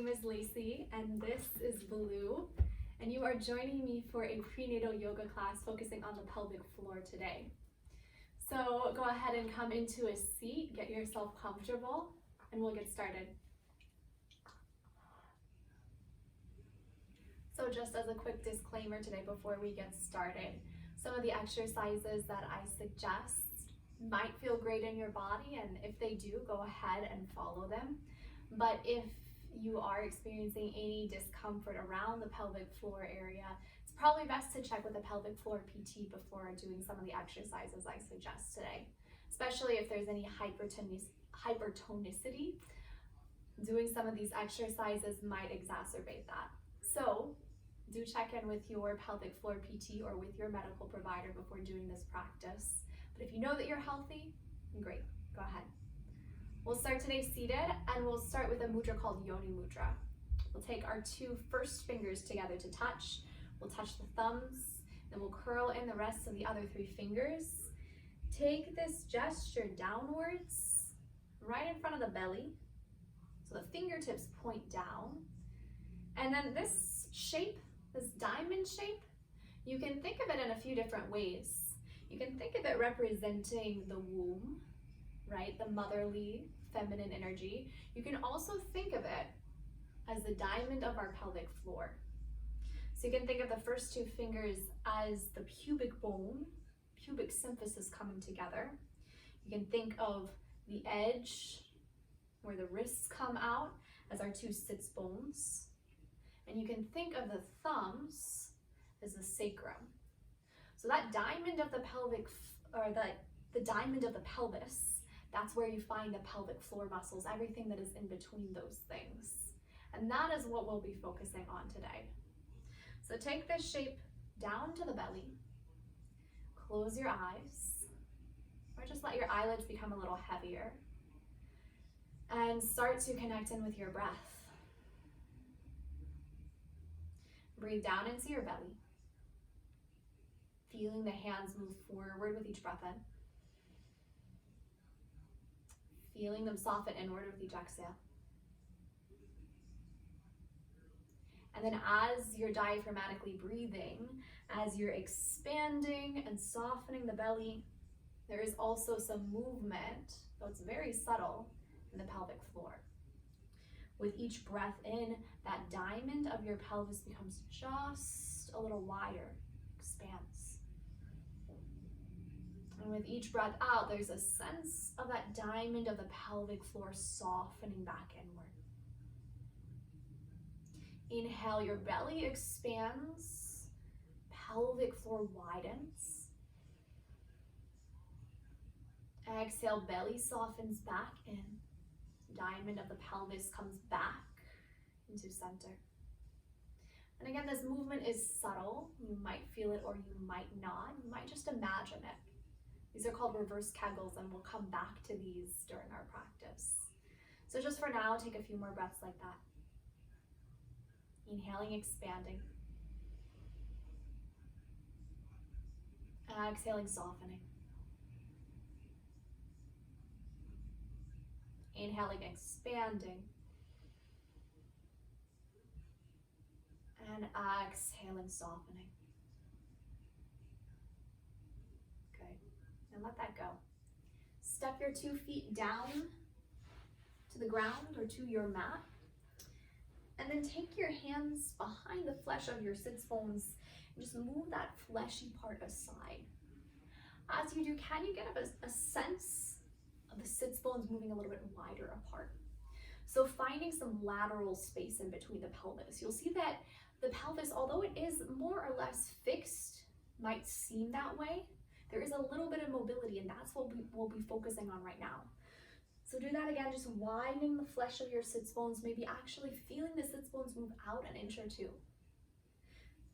name is Lacey and this is Blue, and you are joining me for a prenatal yoga class focusing on the pelvic floor today. So go ahead and come into a seat, get yourself comfortable, and we'll get started. So just as a quick disclaimer today before we get started, some of the exercises that I suggest might feel great in your body, and if they do, go ahead and follow them. But if you are experiencing any discomfort around the pelvic floor area, it's probably best to check with a pelvic floor PT before doing some of the exercises I suggest today, especially if there's any hypertonicity. Doing some of these exercises might exacerbate that. So do check in with your pelvic floor PT or with your medical provider before doing this practice. But if you know that you're healthy, great, go ahead. We'll start today seated, and we'll start with a mudra called Yoni Mudra. We'll take our two first fingers together to touch. We'll touch the thumbs, then we'll curl in the rest of the other three fingers. Take this gesture downwards, right in front of the belly. So the fingertips point down. And then this shape, this diamond shape, you can think of it in a few different ways. You can think of it representing the womb, right? The motherly, feminine energy. You can also think of it as the diamond of our pelvic floor. So you can think of the first two fingers as the pubic bone, pubic symphysis coming together. You can think of the edge where the wrists come out as our two sits bones. And you can think of the thumbs as the sacrum. So that diamond of the pelvic, or the diamond of the pelvis, that's where you find the pelvic floor muscles, everything that is in between those things. And that is what we'll be focusing on today. So take this shape down to the belly, close your eyes, or just let your eyelids become a little heavier, and start to connect in with your breath. Breathe down into your belly, feeling the hands move forward with each breath in. Feeling them soften inward with each exhale. And then as you're diaphragmatically breathing, as you're expanding and softening the belly, there is also some movement, though it's very subtle, in the pelvic floor. With each breath in, that diamond of your pelvis becomes just a little wider, expands. And with each breath out, there's a sense of that diamond of the pelvic floor softening back inward. Inhale, your belly expands, pelvic floor widens. Exhale, belly softens back in. Diamond of the pelvis comes back into center. And again, this movement is subtle. You might feel it or you might not. You might just imagine it. These are called reverse kegels, and we'll come back to these during our practice. So just for now, take a few more breaths like that. Inhaling, expanding. Exhaling, softening. Inhaling, expanding. And exhaling, softening. Good. And let that go. Step your 2 feet down to the ground or to your mat. And then take your hands behind the flesh of your sits bones and just move that fleshy part aside. As you do, can you get a sense of the sits bones moving a little bit wider apart? So finding some lateral space in between the pelvis. You'll see that the pelvis, although it is more or less fixed, might seem that way, there is a little bit of mobility, and that's what we'll be focusing on right now. So do that again, just widening the flesh of your sits bones, maybe actually feeling the sits bones move out an inch or two.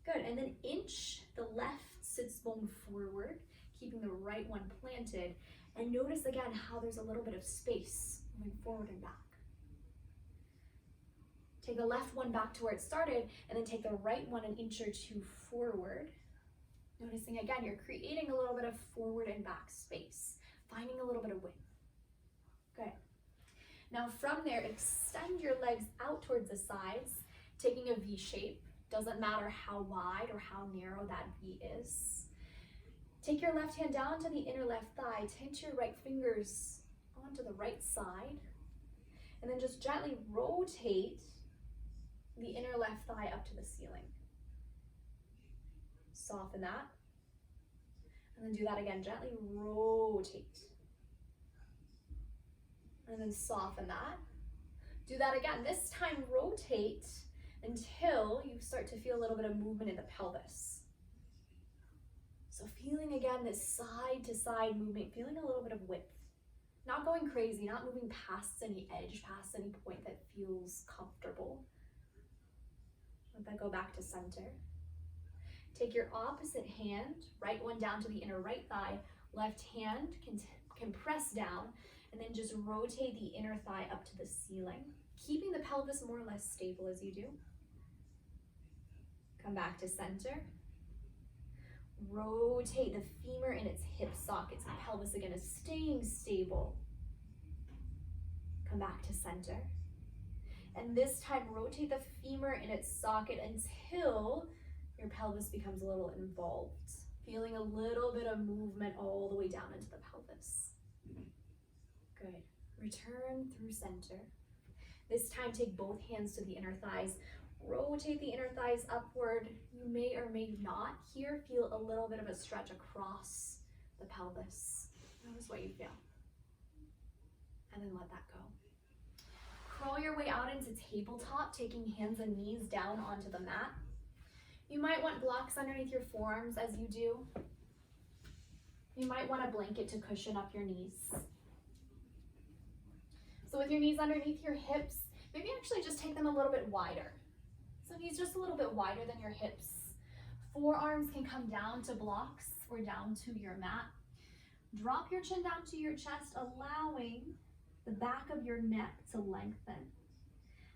Good, and then inch the left sits bone forward, keeping the right one planted, and notice again how there's a little bit of space moving forward and back. Take the left one back to where it started, and then take the right one an inch or two forward. Noticing again, you're creating a little bit of forward and back space, finding a little bit of width. Good. Now from there, extend your legs out towards the sides, taking a V shape. Doesn't matter how wide or how narrow that V is. Take your left hand down to the inner left thigh, take your right fingers onto the right side, and then just gently rotate the inner left thigh up to the ceiling. Soften that, and then do that again, gently rotate. And then soften that. Do that again. This time rotate until you start to feel a little bit of movement in the pelvis. So feeling again this side to side movement, feeling a little bit of width. Not going crazy, not moving past any edge, past any point that feels comfortable. Let that go back to center. Take your opposite hand, right one down to the inner right thigh, left hand can press down, and then just rotate the inner thigh up to the ceiling, keeping the pelvis more or less stable as you do. Come back to center. Rotate the femur in its hip sockets. The pelvis again is staying stable. Come back to center. And this time rotate the femur in its socket until your pelvis becomes a little involved. Feeling a little bit of movement all the way down into the pelvis. Good. Return through center. This time take both hands to the inner thighs. Rotate the inner thighs upward. You may or may not here feel a little bit of a stretch across the pelvis. Notice what you feel. And then let that go. Crawl your way out into tabletop, taking hands and knees down onto the mat. You might want blocks underneath your forearms as you do. You might want a blanket to cushion up your knees. So with your knees underneath your hips, maybe actually just take them a little bit wider. So knees just a little bit wider than your hips. Forearms can come down to blocks or down to your mat. Drop your chin down to your chest, allowing the back of your neck to lengthen.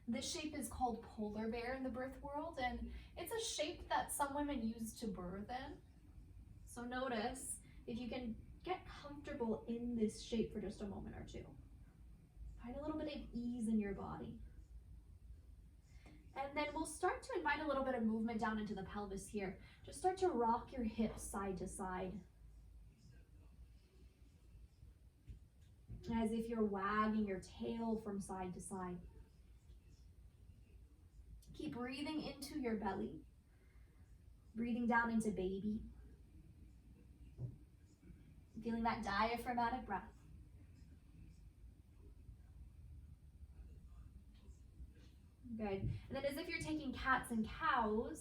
This shape is called polar bear in the birth world, and it's a shape that some women use to birth in. So notice if you can get comfortable in this shape for just a moment or two. Find a little bit of ease in your body. And then we'll start to invite a little bit of movement down into the pelvis here. Just start to rock your hips side to side. As if you're wagging your tail from side to side. Keep breathing into your belly. Breathing down into baby. Feeling that diaphragmatic breath. Good. And then as if you're taking cats and cows,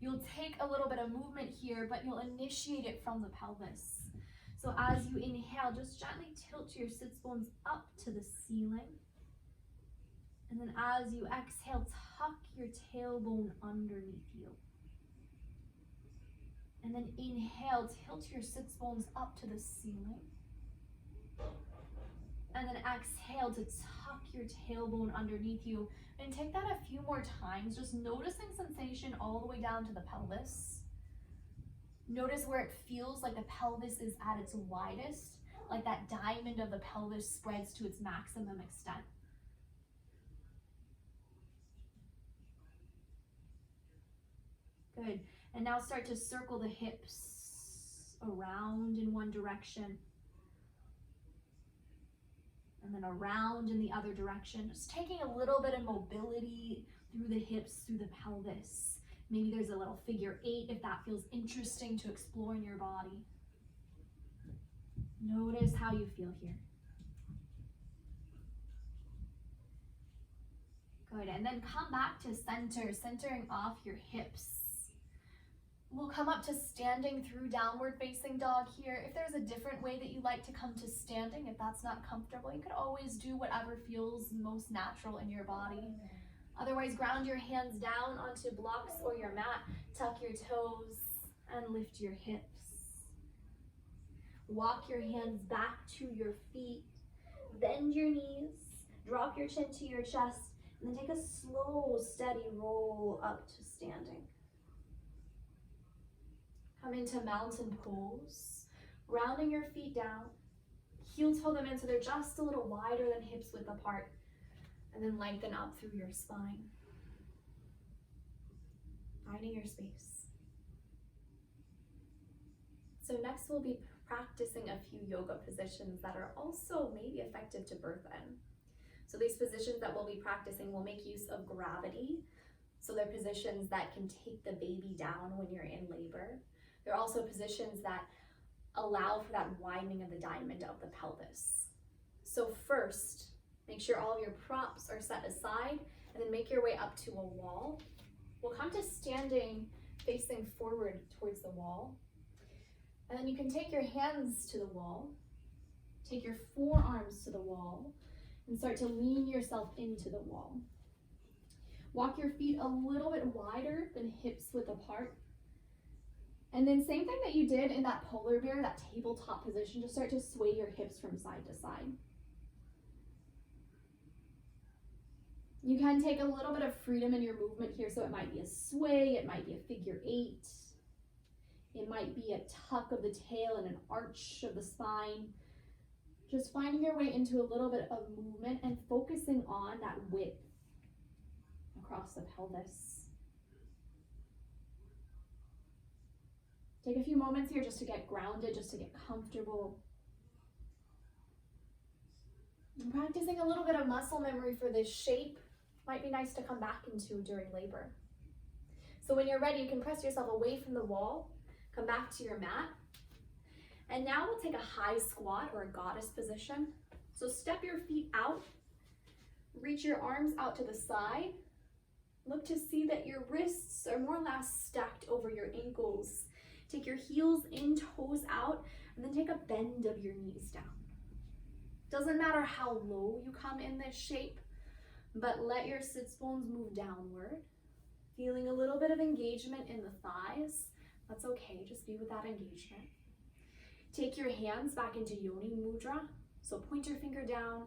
you'll take a little bit of movement here, but you'll initiate it from the pelvis. So as you inhale, just gently tilt your sits bones up to the ceiling. And then as you exhale, tuck your tailbone underneath you. And then inhale, tilt your sits bones up to the ceiling. And then exhale to tuck your tailbone underneath you. And take that a few more times, just noticing sensation all the way down to the pelvis. Notice where it feels like the pelvis is at its widest, like that diamond of the pelvis spreads to its maximum extent. Good. And now start to circle the hips around in one direction. And then around in the other direction. Just taking a little bit of mobility through the hips, through the pelvis. Maybe there's a little figure 8 if that feels interesting to explore in your body. Notice how you feel here. Good, and then come back to center, centering off your hips. We'll come up to standing through downward facing dog here. If there's a different way that you like to come to standing, if that's not comfortable, you could always do whatever feels most natural in your body. Otherwise, ground your hands down onto blocks or your mat, tuck your toes, and lift your hips. Walk your hands back to your feet, bend your knees, drop your chin to your chest, and then take a slow, steady roll up to standing. Come into mountain pose, rounding your feet down, heel toe them in so they're just a little wider than hips width apart. And then lengthen up through your spine, finding your space. So next we'll be practicing a few yoga positions that are also maybe effective to birth in. So these positions that we'll be practicing will make use of gravity. So they're positions that can take the baby down when you're in labor. They're also positions that allow for that widening of the diamond of the pelvis. So first, make sure all of your props are set aside, and then make your way up to a wall. We'll come to standing facing forward towards the wall. And then you can take your hands to the wall, take your forearms to the wall, and start to lean yourself into the wall. Walk your feet a little bit wider than hips width apart. And then same thing that you did in that polar bear, that tabletop position, just start to sway your hips from side to side. You can take a little bit of freedom in your movement here, so it might be a sway, it might be a figure 8, it might be a tuck of the tail and an arch of the spine. Just finding your way into a little bit of movement and focusing on that width across the pelvis. Take a few moments here just to get grounded, just to get comfortable. And practicing a little bit of muscle memory for this shape might be nice to come back into during labor. So when you're ready, you can press yourself away from the wall, come back to your mat. And now we'll take a high squat or a goddess position. So step your feet out, reach your arms out to the side. Look to see that your wrists are more or less stacked over your ankles. Take your heels in, toes out, and then take a bend of your knees down. Doesn't matter how low you come in this shape, but let your sits bones move downward. Feeling a little bit of engagement in the thighs. That's okay, just be with that engagement. Take your hands back into Yoni Mudra. So pointer finger down,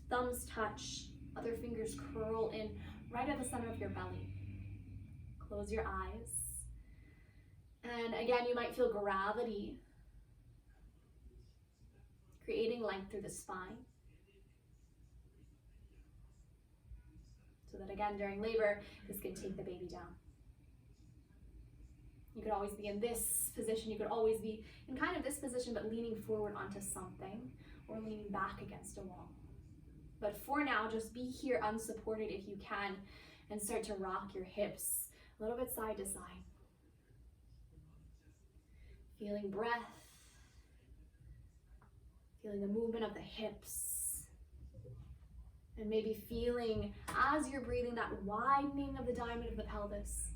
thumbs touch, other fingers curl in right at the center of your belly. Close your eyes. And again, you might feel gravity creating length through the spine. So that again, during labor, this can take the baby down. You could always be in this position. You could always be in kind of this position, but leaning forward onto something or leaning back against a wall. But for now, just be here unsupported if you can and start to rock your hips a little bit side to side. Feeling breath, feeling the movement of the hips, and maybe feeling as you're breathing that widening of the diamond of the pelvis.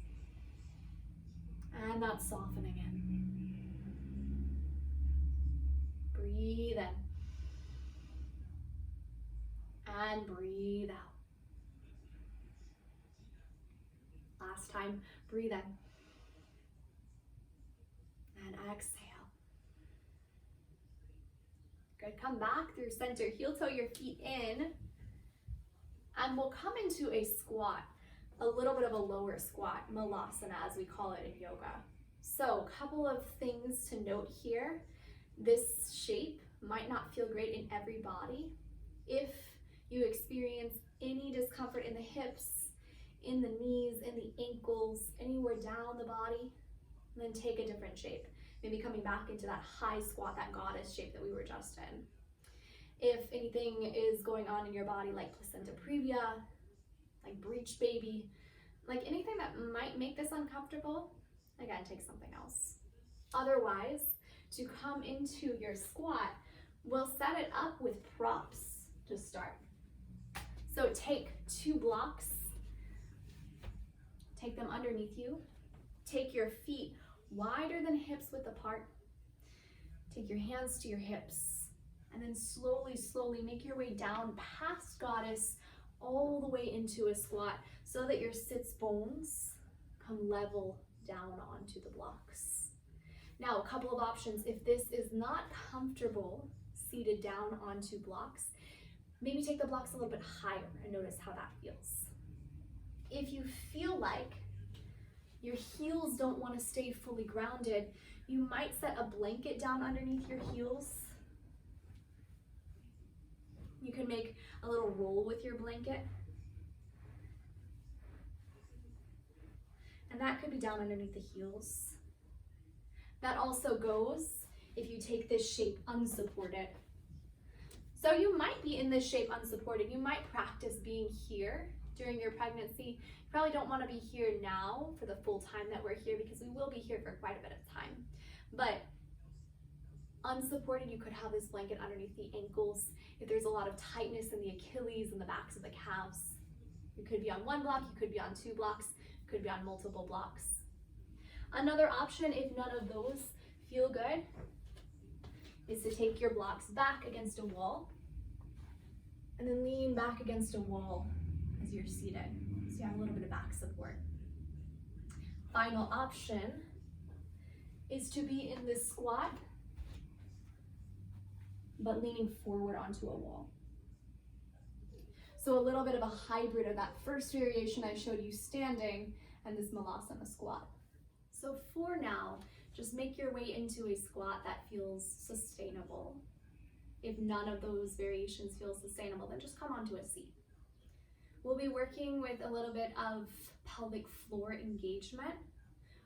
And that softening in. Breathe in. And breathe out. Last time, breathe in. And exhale. Good, come back through center. Heel toe your feet in. And we'll come into a squat. A little bit of a lower squat, malasana as we call it in yoga. So a couple of things to note here. This shape might not feel great in every body. If you experience any discomfort in the hips, in the knees, in the ankles, anywhere down the body, then take a different shape. Maybe coming back into that high squat, that goddess shape that we were just in. If anything is going on in your body like placenta previa, like breech baby, like anything that might make this uncomfortable, again, take something else. Otherwise, to come into your squat, we'll set it up with props to start. So take 2 blocks, take them underneath you, take your feet wider than hips width apart, take your hands to your hips, and then slowly, slowly make your way down past goddess all the way into a squat so that your sits bones come level down onto the blocks. Now, a couple of options. If this is not comfortable seated down onto blocks, maybe take the blocks a little bit higher and notice how that feels. If you feel like your heels don't want to stay fully grounded, you might set a blanket down underneath your heels. You can make a little roll with your blanket And that could be down underneath the heels. That also goes if you take this shape unsupported. So you might be in this shape unsupported. You might practice being here during your pregnancy. You probably don't want to be here now for the full time that we're here, because we will be here for quite a bit of time. But unsupported, you could have this blanket underneath the ankles. If there's a lot of tightness in the Achilles and the backs of the calves, you could be on one block, you could be on 2 blocks, you could be on multiple blocks. Another option, if none of those feel good, is to take your blocks back against a wall and then lean back against a wall as you're seated, so you have a little bit of back support. Final option is to be in this squat, but leaning forward onto a wall. So a little bit of a hybrid of that first variation I showed you standing and this malasana squat. So for now, just make your way into a squat that feels sustainable. If none of those variations feel sustainable, then just come onto a seat. We'll be working with a little bit of pelvic floor engagement.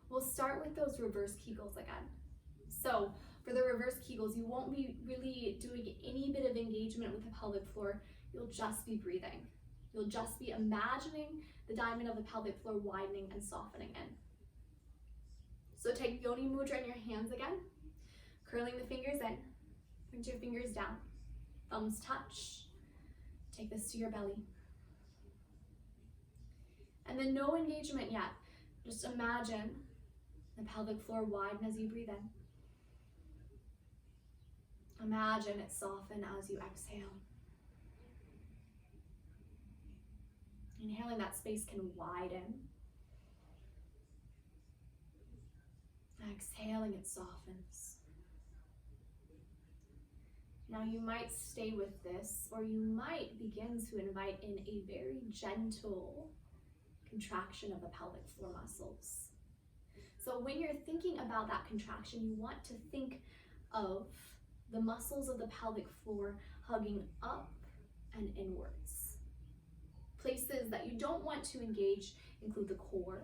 We'll start with those reverse Kegels again. So for the reverse Kegels, you won't be really doing any bit of engagement with the pelvic floor. You'll just be breathing. You'll just be imagining the diamond of the pelvic floor widening and softening in. So take Yoni Mudra in your hands again, curling the fingers in, bring your fingers down, thumbs touch, take this to your belly. And then no engagement yet, just imagine the pelvic floor widen as you breathe in. Imagine it soften as you exhale. Inhaling, that space can widen. Exhaling, it softens. Now you might stay with this, or you might begin to invite in a very gentle contraction of the pelvic floor muscles. So when you're thinking about that contraction, you want to think of the muscles of the pelvic floor hugging up and inwards. Places that you don't want to engage include the core.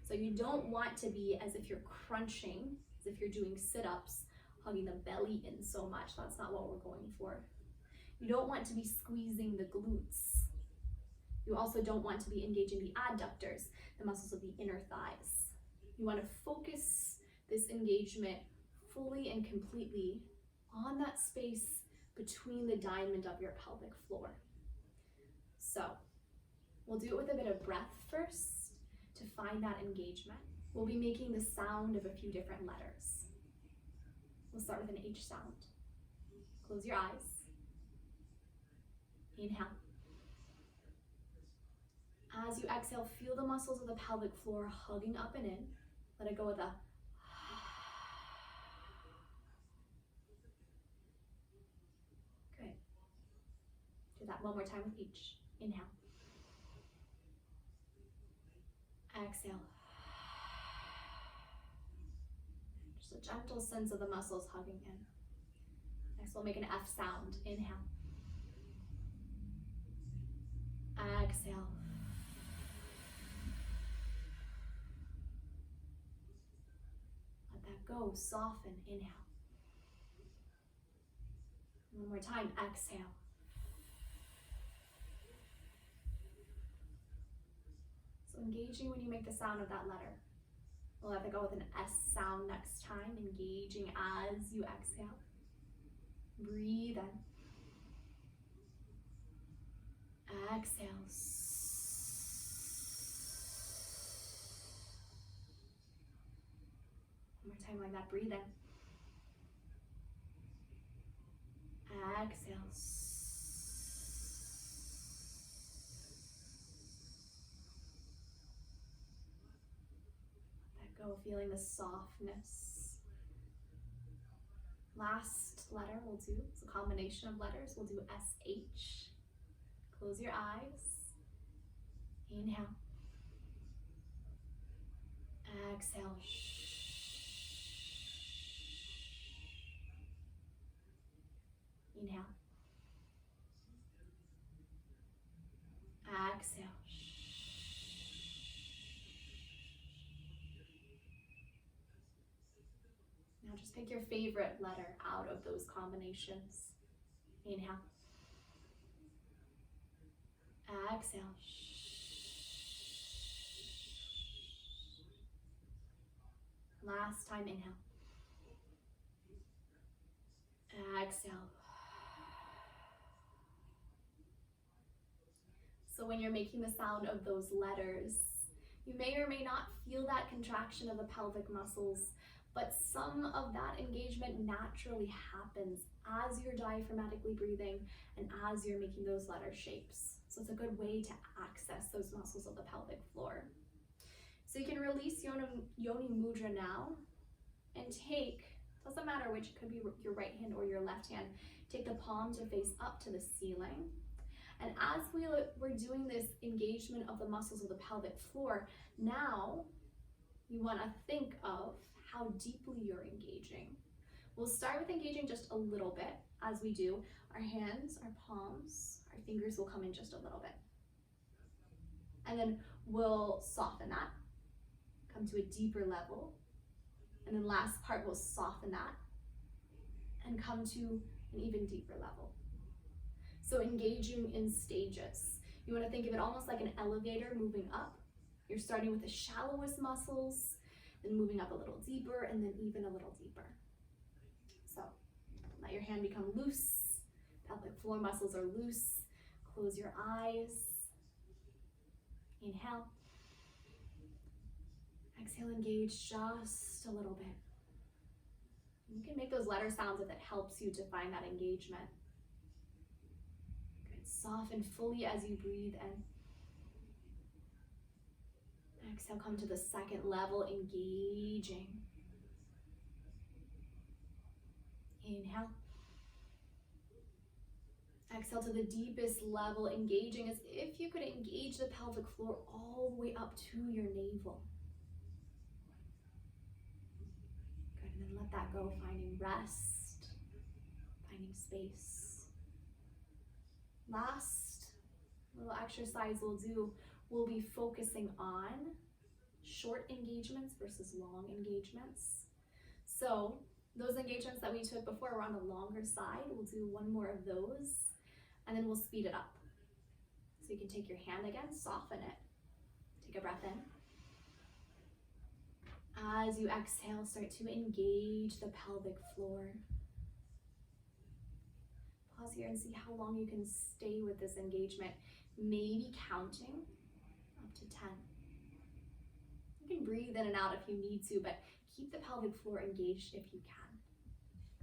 So you don't want to be as if you're crunching, as if you're doing sit-ups, hugging the belly in so much. That's not what we're going for. You don't want to be squeezing the glutes. You also don't want to be engaging the adductors, the muscles of the inner thighs. You want to focus this engagement fully and completely on that space between the diamond of your pelvic floor. So we'll do it with a bit of breath first to find that engagement. We'll be making the sound of a few different letters. We'll start with an H sound. Close your eyes. Inhale. As you exhale, feel the muscles of the pelvic floor hugging up and in. Let it go with a good. Do that one more time with each. Inhale. Exhale. Just a gentle sense of the muscles hugging in. Next, we'll make an F sound. Inhale. Exhale. Let that go. Soften. Inhale. One more time. Exhale. So engaging when you make the sound of that letter. We'll have to go with an S sound next time, engaging as you exhale. Breathe in. Exhale. One more time like that. Breathe in. Exhale. Let go, feeling the softness. Last letter we'll do, it's a combination of letters. We'll do SH. Close your eyes. Inhale. Exhale. Inhale. Exhale. just pick your favorite letter out of those combinations. Inhale. Exhale. Last time, inhale. Exhale. So when you're making the sound of those letters, you may or may not feel that contraction of the pelvic muscles, but some of that engagement naturally happens as you're diaphragmatically breathing and as you're making those letter shapes. So it's a good way to access those muscles of the pelvic floor. So you can release Yoni Mudra now and take, doesn't matter which, it could be your right hand or your left hand, take the palm to face up to the ceiling. And as we're doing this engagement of the muscles of the pelvic floor, now you want to think of how deeply you're engaging. We'll start with engaging just a little bit as we do. Our hands, our palms, our fingers will come in just a little bit. And then we'll soften that, come to a deeper level. And then last part, we'll soften that and come to an even deeper level. So engaging in stages. You want to think of it almost like an elevator moving up. You're starting with the shallowest muscles, then moving up a little deeper, and then even a little deeper. So let your hand become loose. Pelvic floor muscles are loose. Close your eyes. Inhale. Exhale, engage just a little bit. You can make those letter sounds if it helps you to find that engagement. Good. Soften fully as you breathe in. Exhale, come to the second level, engaging. Inhale. Exhale to the deepest level, engaging as if you could engage the pelvic floor all the way up to your navel. Good, and then let that go, finding rest, finding space. Last little exercise we'll do, we'll be focusing on short engagements versus long engagements. So those engagements that we took before were on the longer side. We'll do one more of those, and then we'll speed it up. So you can take your hand again, soften it. Take a breath in. As you exhale, start to engage the pelvic floor. Pause here and see how long you can stay with this engagement. Maybe counting up to 10. You can breathe in and out if you need to, but keep the pelvic floor engaged if you can.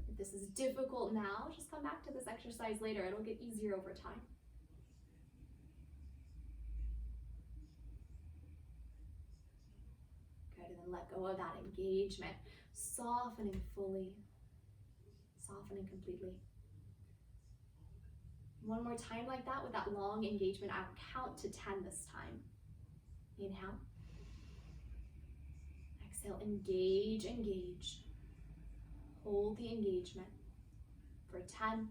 If this is difficult now, just come back to this exercise later. It'll get easier over time. Good, and then let go of that engagement, softening fully, softening completely. One more time like that with that long engagement. I'll count to 10 this time. Inhale. Exhale, engage, engage. Hold the engagement for 10,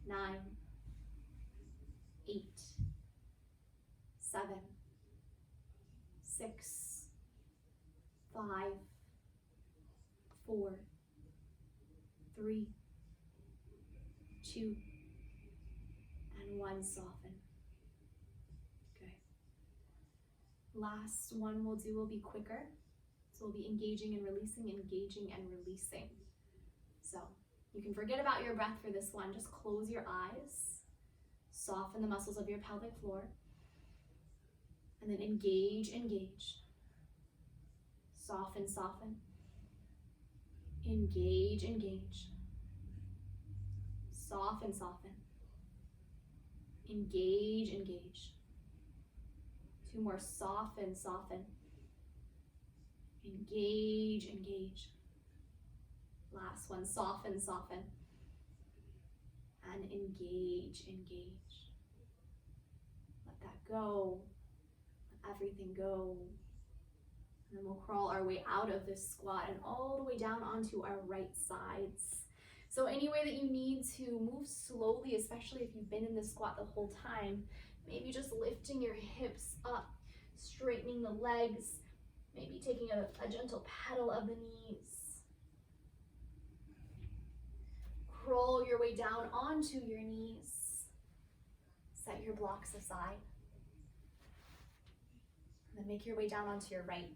9, 8, 7, 6, 5, 4, 3, 2, and 1. Soften. Good. Last one we'll do will be quicker. So we'll be engaging and releasing, engaging and releasing. So you can forget about your breath for this one. Just close your eyes, soften the muscles of your pelvic floor, and then engage, engage. Soften, soften. Engage, engage. Soften, soften. Engage, engage. 2 more, soften, soften. Engage, engage. Last one, soften, soften. And engage, engage. Let that go. Let everything go. And then we'll crawl our way out of this squat and all the way down onto our right sides. So any way that you need to move slowly, especially if you've been in this squat the whole time, maybe just lifting your hips up, straightening the legs, maybe taking a gentle pedal of the knees. scroll your way down onto your knees. Set your blocks aside. And then make your way down onto your right.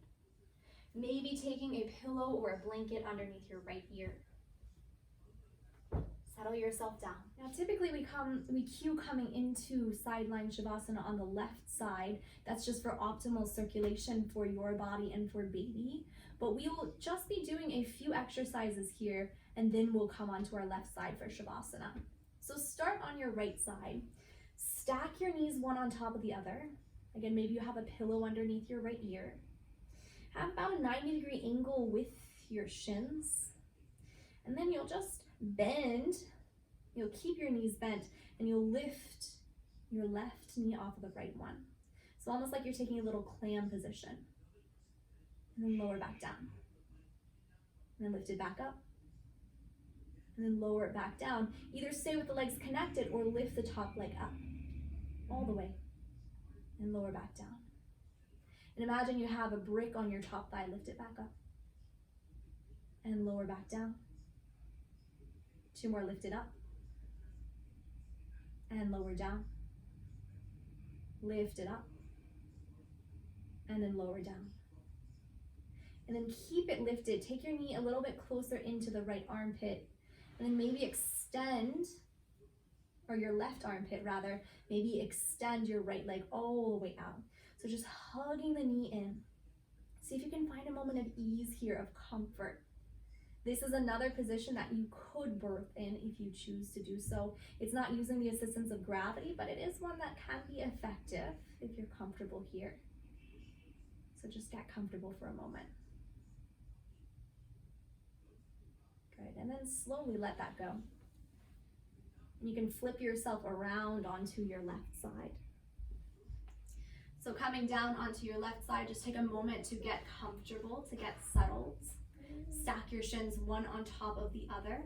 Maybe taking a pillow or a blanket underneath your right ear. Settle yourself down. Now typically we cue coming into sideline Shavasana on the left side. That's just for optimal circulation for your body and for baby. But we will just be doing a few exercises here, and then we'll come onto our left side for Shavasana. So start on your right side. Stack your knees one on top of the other. Again, maybe you have a pillow underneath your right ear. Have about a 90-degree angle with your shins. And then you'll just bend. You'll keep your knees bent, and you'll lift your left knee off of the right one. So almost like you're taking a little clam position. And then lower back down. And then lift it back up. And then lower it back down. Either stay with the legs connected or lift the top leg up all the way and lower back down. And imagine you have a brick on your top thigh. Lift it back up and lower back down. 2 more, lift it up and lower down. Lift it up and then lower down. And then keep it lifted. Take your knee a little bit closer into the right armpit, and then maybe extend, or your left armpit rather, maybe extend your right leg all the way out. So just hugging the knee in. See if you can find a moment of ease here, of comfort. This is another position that you could birth in if you choose to do so. It's not using the assistance of gravity, but it is one that can be effective if you're comfortable here. So just get comfortable for a moment. Good, and then slowly let that go. And you can flip yourself around onto your left side. So coming down onto your left side, just take a moment to get comfortable, to get settled. Stack your shins one on top of the other.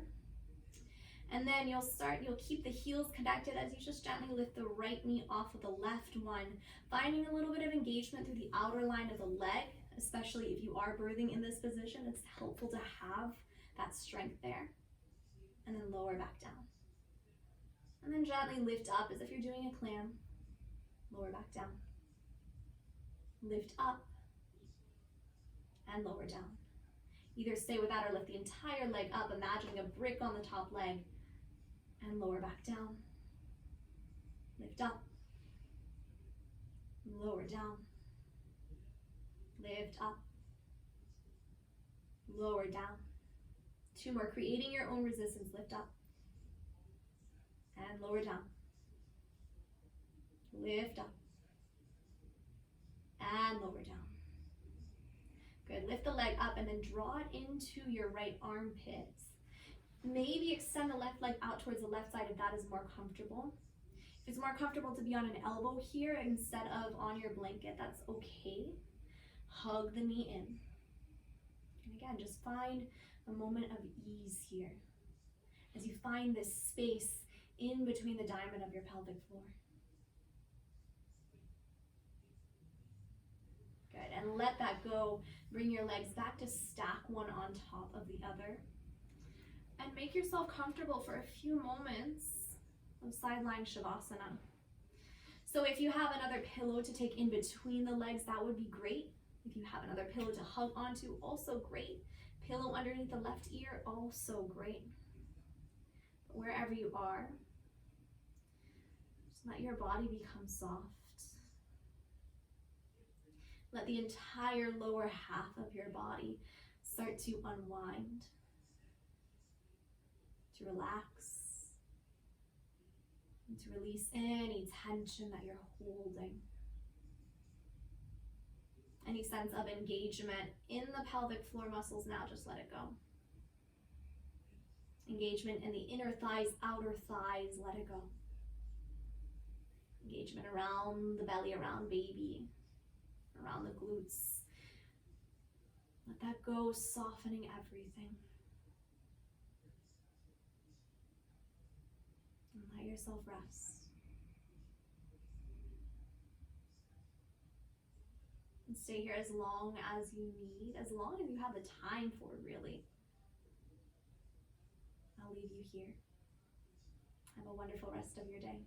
And then you'll keep the heels connected as you just gently lift the right knee off of the left one, finding a little bit of engagement through the outer line of the leg, especially if you are birthing in this position. It's helpful to have that strength there. And then lower back down. And then gently lift up as if you're doing a clam. Lower back down. Lift up and lower down. Either stay with that or lift the entire leg up, imagining a brick on the top leg, and lower back down. Lift up, lower down, lift up, lower down. 2 more, creating your own resistance. Lift up and lower down. Lift up and lower down. Good, lift the leg up and then draw it into your right armpit. Maybe extend the left leg out towards the left side if that is more comfortable. If it's more comfortable to be on an elbow here instead of on your blanket, that's okay. Hug the knee in. And again, just find a moment of ease here as you find this space in between the diamond of your pelvic floor. Good, and let that go. Bring your legs back to stack one on top of the other. And make yourself comfortable for a few moments of sideline Shavasana. So if you have another pillow to take in between the legs, that would be great. If you have another pillow to hug onto, also great. Pillow underneath the left ear, also great. But wherever you are, just let your body become soft. Let the entire lower half of your body start to unwind, to relax, and to release any tension that you're holding. Any sense of engagement in the pelvic floor muscles now, just let it go. Engagement in the inner thighs, outer thighs, let it go. Engagement around the belly, around baby, around the glutes. Let that go, softening everything. And let yourself rest. And stay here as long as you need, as long as you have the time for, really. I'll leave you here. Have a wonderful rest of your day.